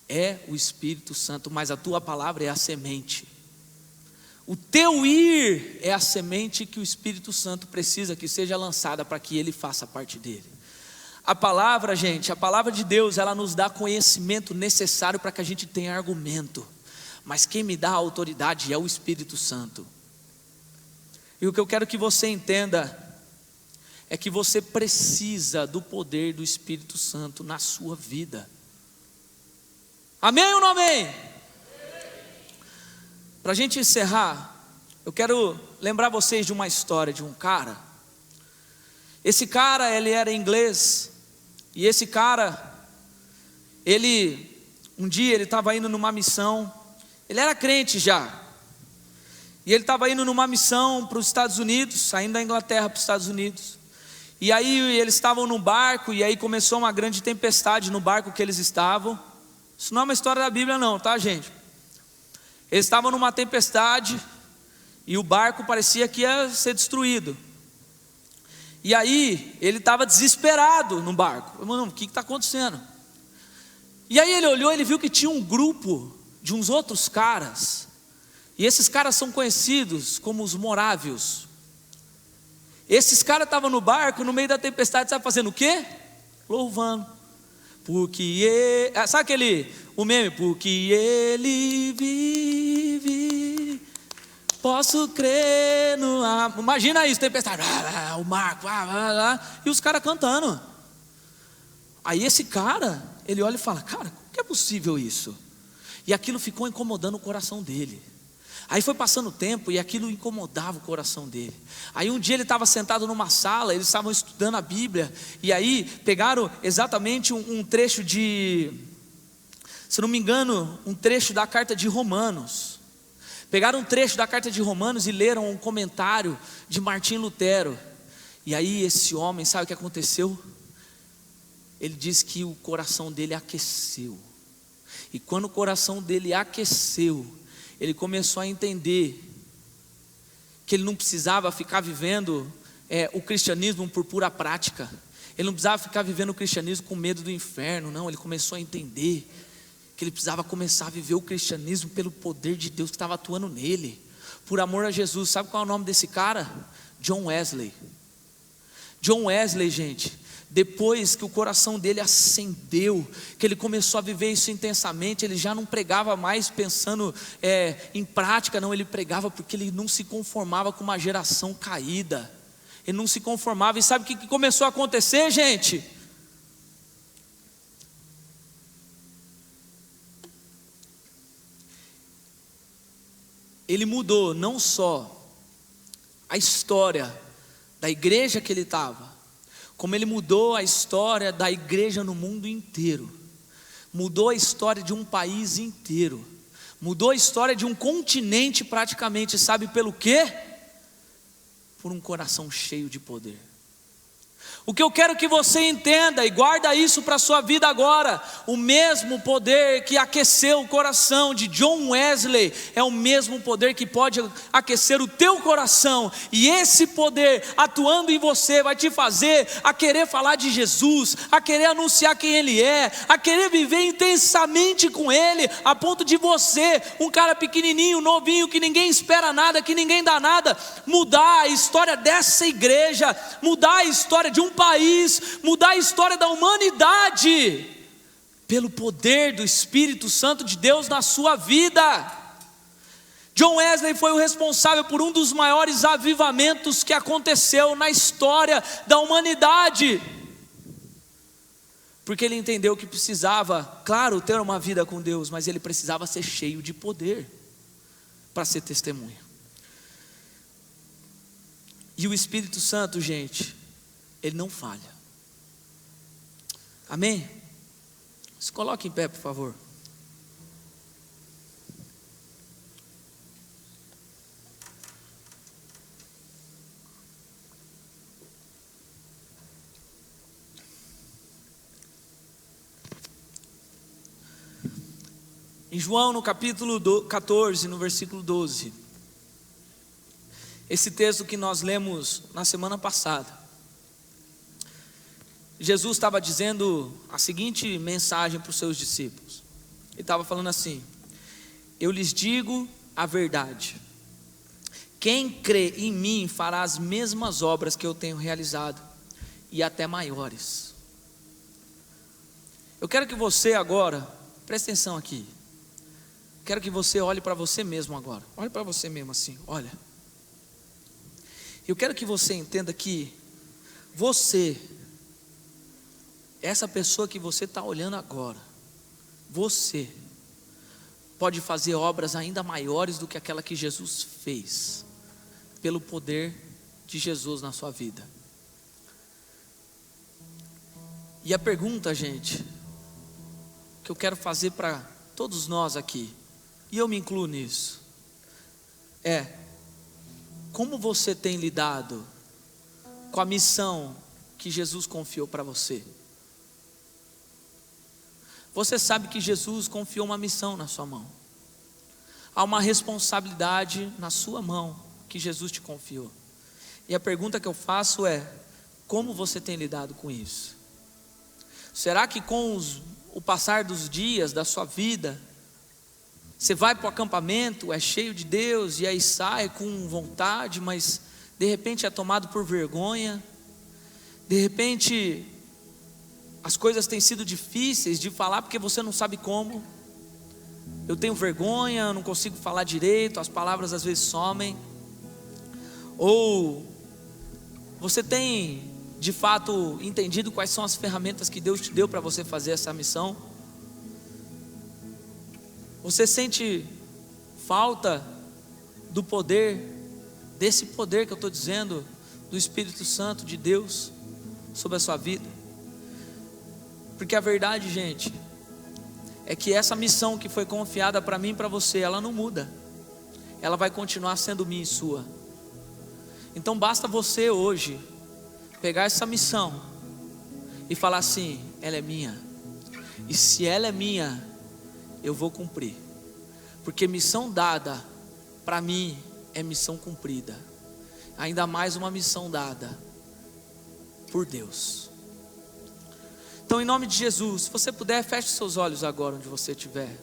É o Espírito Santo, mas a tua palavra é a semente. O teu ir é a semente que o Espírito Santo precisa que seja lançada para que ele faça parte dele. A palavra, gente, a palavra de Deus, ela nos dá conhecimento necessário para que a gente tenha argumento. Mas quem me dá a autoridade é o Espírito Santo. E o que eu quero que você entenda é que você precisa do poder do Espírito Santo na sua vida. Amém ou não amém? Para a gente encerrar, eu quero lembrar vocês de uma história de um cara. Esse cara, ele era inglês. E esse cara, um dia ele estava indo numa missão. Ele era crente já. E ele estava indo numa missão para os Estados Unidos, saindo da Inglaterra para os Estados Unidos. E aí eles estavam no barco, e aí começou uma grande tempestade no barco que eles estavam. Isso não é uma história da Bíblia não, tá, gente? Eles estavam numa tempestade, e o barco parecia que ia ser destruído. E aí ele estava desesperado no barco. Mano, o que está acontecendo? E aí ele olhou, ele viu que tinha um grupo de uns outros caras. E esses caras são conhecidos como os morávios. Esses caras estavam no barco, no meio da tempestade, sabe fazendo o quê? Louvando. Porque sabe o meme? Porque ele vive, posso crer no amor. Imagina isso, tempestade, o marco, e os caras cantando. Aí esse cara, ele olha e fala: cara, como que é possível isso? E aquilo ficou incomodando o coração dele. Aí foi passando o tempo e aquilo incomodava o coração dele. Aí um dia ele estava sentado numa sala, eles estavam estudando a Bíblia. E aí pegaram exatamente um trecho se não me engano, um trecho da carta de Romanos. Pegaram um trecho da carta de Romanos e leram um comentário de Martim Lutero. E aí esse homem, sabe o que aconteceu? Ele diz que o coração dele aqueceu. E quando o coração dele aqueceu, ele começou a entender que ele não precisava ficar vivendo o cristianismo por pura prática. Ele não precisava ficar vivendo o cristianismo com medo do inferno, não. Ele começou a entender que ele precisava começar a viver o cristianismo pelo poder de Deus que estava atuando nele, por amor a Jesus. Sabe qual é o nome desse cara? John Wesley. John Wesley, gente, depois que o coração dele acendeu, que ele começou a viver isso intensamente, ele já não pregava mais pensando em prática, não. Ele pregava porque ele não se conformava com uma geração caída. Ele não se conformava. E sabe o que começou a acontecer, gente? Ele mudou não só a história da igreja que ele estava, como ele mudou a história da igreja no mundo inteiro. Mudou a história de um país inteiro. Mudou a história de um continente praticamente. Sabe pelo quê? Por um coração cheio de poder. O que eu quero que você entenda, e guarda isso para a sua vida agora: o mesmo poder que aqueceu o coração de John Wesley é o mesmo poder que pode aquecer o teu coração. E esse poder atuando em você vai te fazer a querer falar de Jesus, a querer anunciar quem Ele é, a querer viver intensamente com Ele, a ponto de você, um cara pequenininho, novinho, que ninguém espera nada, que ninguém dá nada, mudar a história dessa igreja, mudar a história de um país, mudar a história da humanidade, pelo poder do Espírito Santo de Deus na sua vida. John Wesley foi o responsável por um dos maiores avivamentos que aconteceu na história da humanidade, porque ele entendeu que precisava, claro, ter uma vida com Deus, mas ele precisava ser cheio de poder para ser testemunha. E o Espírito Santo, gente, Ele não falha. Amém? Se coloque em pé, por favor. Em João, no capítulo 14, no versículo 12, esse texto que nós lemos na semana passada, Jesus estava dizendo a seguinte mensagem para os seus discípulos. Ele estava falando assim: eu lhes digo a verdade, quem crê em mim fará as mesmas obras que eu tenho realizado, e até maiores. Eu quero que você agora, preste atenção aqui, quero que você olhe para você mesmo agora. Olhe para você mesmo assim, olha. Eu quero que você entenda que você, essa pessoa que você está olhando agora, você pode fazer obras ainda maiores do que aquela que Jesus fez, pelo poder de Jesus na sua vida. E a pergunta, gente, que eu quero fazer para todos nós aqui, e eu me incluo nisso, é: como você tem lidado com a missão que Jesus confiou para você? Você sabe que Jesus confiou uma missão na sua mão. Há uma responsabilidade na sua mão que Jesus te confiou. E a pergunta que eu faço é: como você tem lidado com isso? Será que com o passar dos dias da sua vida, você vai para o acampamento, é cheio de Deus, e aí sai com vontade, mas de repente é tomado por vergonha, de repente as coisas têm sido difíceis de falar porque você não sabe como. Eu tenho vergonha, eu não consigo falar direito, as palavras às vezes somem. Ou você tem de fato entendido quais são as ferramentas que Deus te deu para você fazer essa missão? Você sente falta do poder, desse poder que eu estou dizendo, do Espírito Santo de Deus sobre a sua vida? Porque a verdade, gente, é que essa missão que foi confiada para mim e para você, ela não muda. Ela vai continuar sendo minha e sua. Então basta você hoje pegar essa missão e falar assim: ela é minha. E se ela é minha, eu vou cumprir. Porque missão dada para mim é missão cumprida. ainda mais uma missão dada por Deus. Então, em nome de Jesus, se você puder, feche seus olhos agora onde você estiver.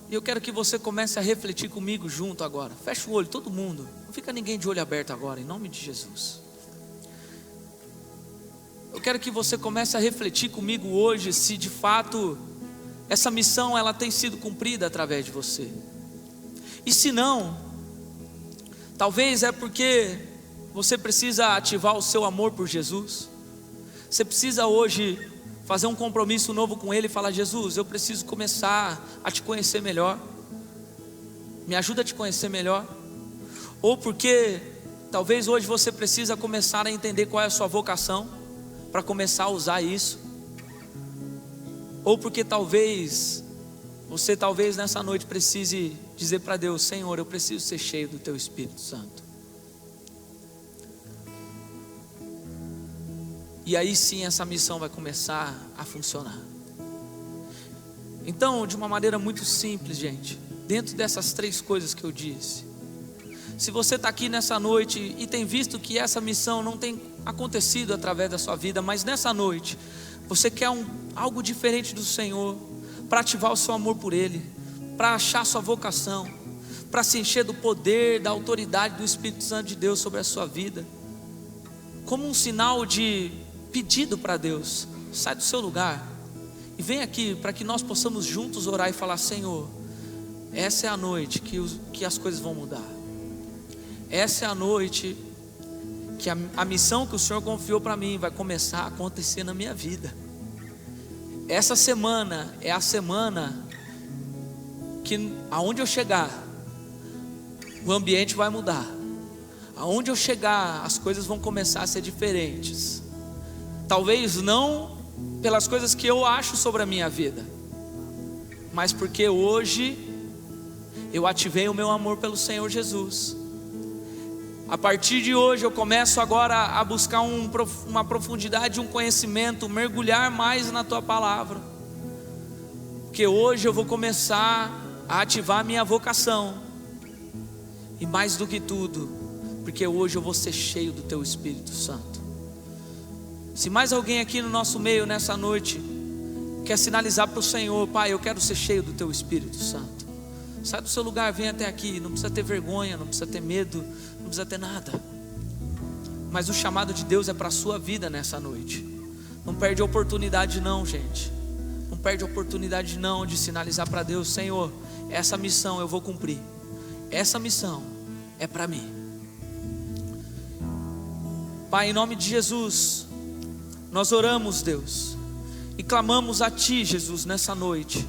E eu quero que você comece a refletir comigo junto agora. Fecha o olho, todo mundo. Não fica ninguém de olho aberto agora, em nome de Jesus. Eu quero que você comece a refletir comigo hoje se de fato essa missão ela tem sido cumprida através de você. E se não, talvez é porque você precisa ativar o seu amor por Jesus. Você precisa hoje fazer um compromisso novo com Ele e falar: Jesus, eu preciso começar a te conhecer melhor, me ajuda a te conhecer melhor. Ou porque talvez hoje você precisa começar a entender qual é a sua vocação, para começar a usar isso. Ou porque você nessa noite precise dizer para Deus: Senhor, eu preciso ser cheio do Teu Espírito Santo. E aí sim essa missão vai começar a funcionar. Então, de uma maneira muito simples, gente, dentro dessas 3 coisas que eu disse, se você está aqui nessa noite e tem visto que essa missão não tem acontecido através da sua vida, mas nessa noite você quer algo diferente do Senhor, para ativar o seu amor por Ele, para achar sua vocação, para se encher do poder, da autoridade do Espírito Santo de Deus sobre a sua vida, como um sinal de pedido para Deus, sai do seu lugar e vem aqui para que nós possamos juntos orar e falar: Senhor, essa é a noite que as coisas vão mudar. Essa é a noite que a missão que o Senhor confiou para mim vai começar a acontecer na minha vida. Essa semana é a semana que aonde eu chegar, o ambiente vai mudar. Aonde eu chegar, as coisas vão começar a ser diferentes. Talvez não pelas coisas que eu acho sobre a minha vida, mas porque hoje eu ativei o meu amor pelo Senhor Jesus. A partir de hoje eu começo agora a buscar uma profundidade, um conhecimento, mergulhar mais na Tua palavra, porque hoje eu vou começar a ativar a minha vocação. E mais do que tudo, porque hoje eu vou ser cheio do Teu Espírito Santo. Se mais alguém aqui no nosso meio nessa noite quer sinalizar para o Senhor: Pai, eu quero ser cheio do Teu Espírito Santo, sai do seu lugar, vem até aqui. Não precisa ter vergonha, não precisa ter medo, não precisa ter nada. Mas o chamado de Deus é para a sua vida nessa noite. Não perde a oportunidade não, gente. Não perde a oportunidade não de sinalizar para Deus: Senhor, essa missão eu vou cumprir. Essa missão é para mim. Pai, em nome de Jesus, nós oramos, Deus, e clamamos a Ti, Jesus, nessa noite.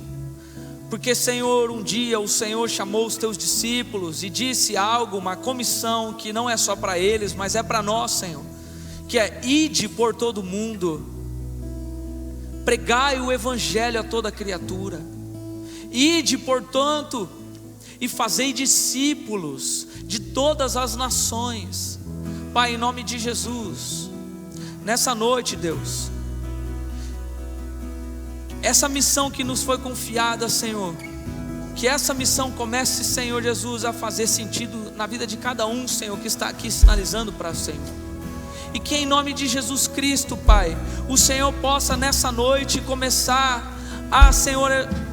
Porque, Senhor, um dia o Senhor chamou os Teus discípulos e disse algo, uma comissão que não é só para eles, mas é para nós, Senhor, que é: ide por todo mundo, pregai o Evangelho a toda criatura, ide, portanto, e fazei discípulos de todas as nações. Pai, em nome de Jesus, nessa noite, Deus, essa missão que nos foi confiada, Senhor, que essa missão comece, Senhor Jesus, a fazer sentido na vida de cada um, Senhor, que está aqui sinalizando para o Senhor. E que em nome de Jesus Cristo, Pai, o Senhor possa nessa noite começar a, Senhor,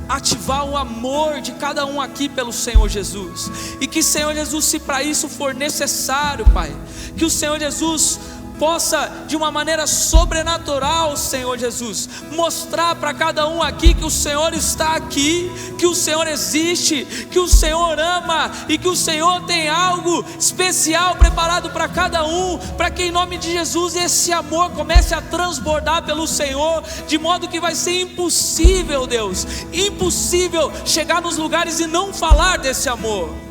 ativar o amor de cada um aqui pelo Senhor Jesus. E que, Senhor Jesus, se para isso for necessário, Pai, que o Senhor Jesus possa de uma maneira sobrenatural, Senhor Jesus, mostrar para cada um aqui que o Senhor está aqui, que o Senhor existe, que o Senhor ama e que o Senhor tem algo especial preparado para cada um, para que em nome de Jesus esse amor comece a transbordar pelo Senhor, de modo que vai ser impossível, Deus, impossível chegar nos lugares e não falar desse amor.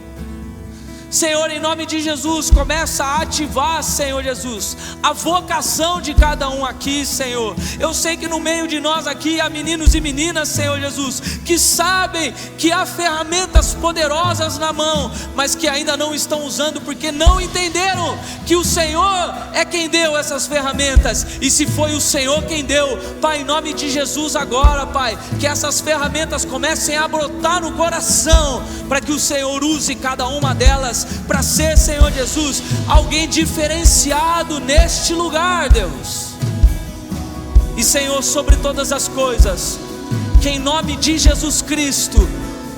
Senhor, em nome de Jesus, começa a ativar, Senhor Jesus, a vocação de cada um aqui, Senhor. Eu sei que no meio de nós aqui há meninos e meninas, Senhor Jesus, que sabem que há ferramentas poderosas na mão, mas que ainda não estão usando, porque não entenderam que o Senhor é quem deu essas ferramentas. E se foi o Senhor quem deu, Pai, em nome de Jesus agora, Pai, que essas ferramentas comecem a brotar no coração, para que o Senhor use cada uma delas elas para ser, Senhor Jesus, alguém diferenciado neste lugar, Deus. E Senhor, sobre todas as coisas, que em nome de Jesus Cristo,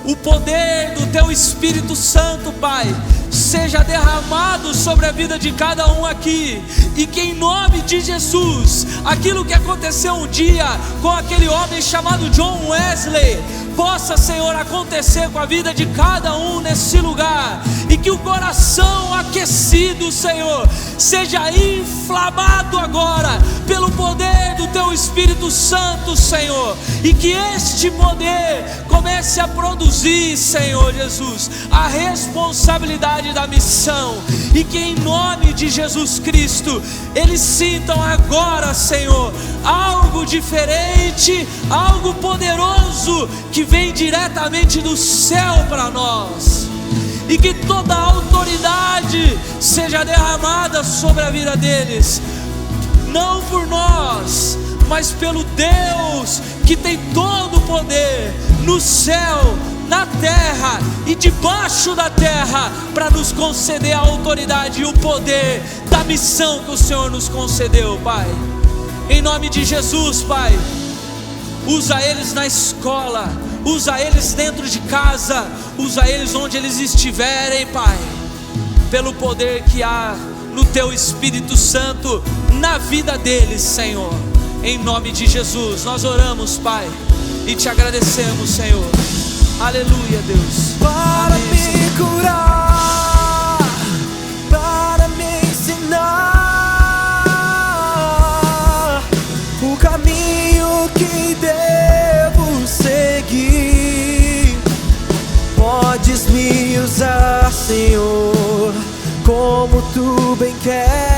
o poder do Teu Espírito Santo, Pai, seja derramado sobre a vida de cada um aqui, e que em nome de Jesus, aquilo que aconteceu um dia com aquele homem chamado John Wesley, possa, Senhor, acontecer com a vida de cada um nesse lugar, e que o coração aquecido, Senhor, seja inflamado agora pelo poder do Teu Espírito Santo, Senhor, e que este poder comece a produzir, Senhor Jesus, a responsabilidade da missão, e que em nome de Jesus Cristo eles sintam agora, Senhor, algo diferente, algo poderoso que vem diretamente do céu para nós, e que toda a autoridade seja derramada sobre a vida deles, não por nós, mas pelo Deus que tem todo o poder no céu, na terra e debaixo da terra, para nos conceder a autoridade e o poder da missão que o Senhor nos concedeu, Pai. Em nome de Jesus, Pai, usa eles na escola, usa eles dentro de casa, usa eles onde eles estiverem, Pai, pelo poder que há no Teu Espírito Santo na vida deles, Senhor. Em nome de Jesus nós oramos, Pai, e Te agradecemos, Senhor. Aleluia, Deus. Para me curar, para me ensinar o caminho que devo seguir. Podes me usar, Senhor, como Tu bem queres.